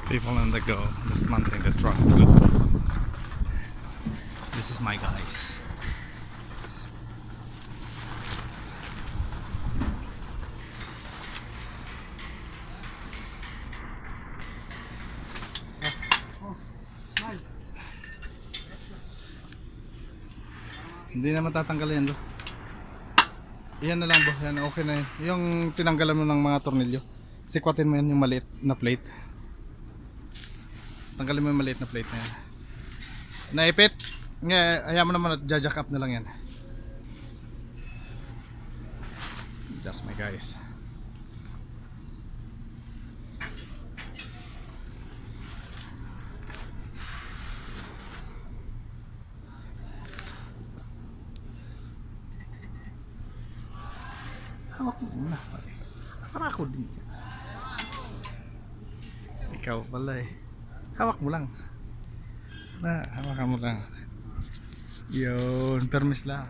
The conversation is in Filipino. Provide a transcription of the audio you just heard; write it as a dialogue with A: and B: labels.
A: People on the go, dismantling the truck. This is my guys. Hindi na matatanggal yan, lo. Yan na lang, bo. Yan, okay na yun. Yung tinanggalan mo ng mga tornilyo, sikwatin mo yan yung maliit na plate. Tanggalin mo yung maliit na plate na yan. Naipit. Ayaw mo naman, jack up na lang yan. Just my guys. Hawak mo muna. Para ako din yan. Ikaw pala eh. Hawak mo lang. Hawakan mo lang. Yun, permis lang.